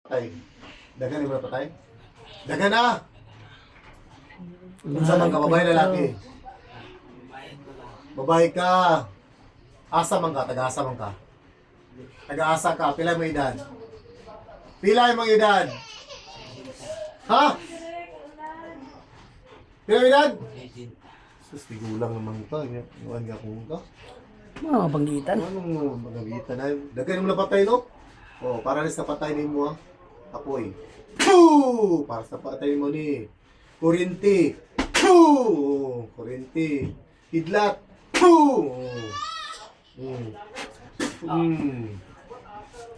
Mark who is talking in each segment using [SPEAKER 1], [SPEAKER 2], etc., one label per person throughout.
[SPEAKER 1] Patay. Dagan mo na patay? Dagan na! Unsa man ka, babae lalaki? Babae ka. Asa man ka, taga-asa man ka. Taga-asa ka, pila mo edad? Pila mo edad? Ha? Pila mo edad? Sus, tigulang naman ka. Iwan ka kung ka.
[SPEAKER 2] Mga banggitan.
[SPEAKER 1] Anong magagitan na? Dagan mo na patay, no? Oh, para rin sa patay ni mo, ha? Apoy. Poo! Para sa patay mo ni. Kurinti. Poo! Kurinti. Kidlat. Poo!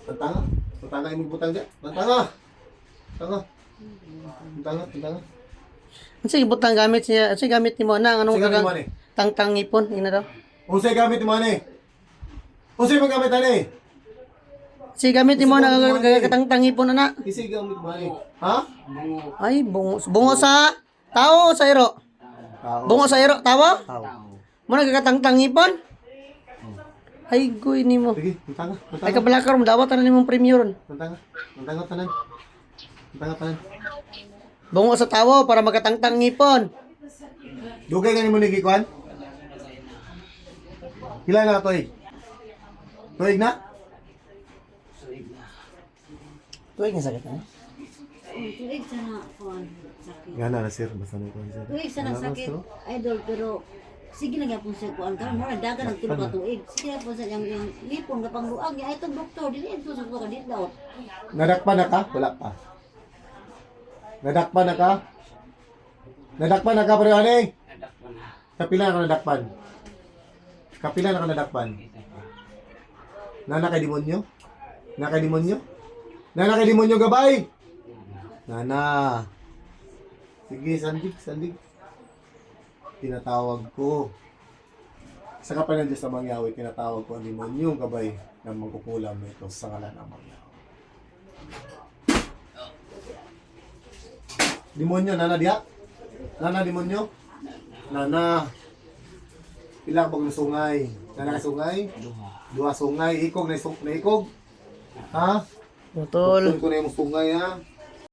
[SPEAKER 1] Tantanga. Tantanga yung butang dyan. Tantanga. Tantanga. Tantanga. Tantanga.
[SPEAKER 2] Sige, butang gamit siya. Sige, gamit ni mo na. Anong
[SPEAKER 1] Sige, gamit mo,
[SPEAKER 2] kagang tang-tang ipon? Ina daw.
[SPEAKER 1] Usay gamit mo, ani. Usay mo gamit, ani.
[SPEAKER 2] Sige, gamit ni mo na. Katang-tang ipon na.
[SPEAKER 1] Isay gamit mo, ani. Ha?
[SPEAKER 2] Ay, bungo sa tao o sa iro?
[SPEAKER 1] Tao.
[SPEAKER 2] Bungo sa iro, tawa?
[SPEAKER 1] Tao.
[SPEAKER 2] Mo nagkatang-tang ipon? Ay, guy ni mo.
[SPEAKER 1] Sige, tantanga.
[SPEAKER 2] Ay,
[SPEAKER 1] Tantanga.
[SPEAKER 2] kabalakar mo. Dawat na ni mong premyo ron.
[SPEAKER 1] Tantanga. Tantanga tanan. Tantanga tanan.
[SPEAKER 2] Bungo sa tawo para magkatang-tang ipon.
[SPEAKER 1] Dugay nga ni mo nagikuan? Kila na toy? Toy na?
[SPEAKER 2] Tuwag nga sakit na.
[SPEAKER 3] Tuig sana kuan sakit.
[SPEAKER 1] Nga na sir, basta na kuan sir.
[SPEAKER 3] Tuig sana sakit. Idol pero sige na gyapon sa kuan karon mo dagan ang tulo ka tuig. Sige na po sa yang lipon ka pangluag niya itong doktor dili ito sa ka dili daw.
[SPEAKER 1] Nadakpan na ka? Wala pa. Nadakpan na ka? Nadakpan na ka pare ani? Kapila na ka nadakpan? Kapila na ka nadakpan? Nana kay demonyo? Nana kay demonyo? Nana kay demonyo gabay? Nana. Sige, sandig. Tinatawag ko. Sa kapanan Diyos na mangyawi, tinatawag ko ang demonyo gabay na magkukulam ito sa ngalan ng mangyawi. Demonyo, nana diya? Nana, demonyo? Nana. Pila bang sungay? Nana ka sungay? Duha sungay. Ikog na ikog. Ha?
[SPEAKER 2] Putol.
[SPEAKER 1] Putol ko na yung sungay ha.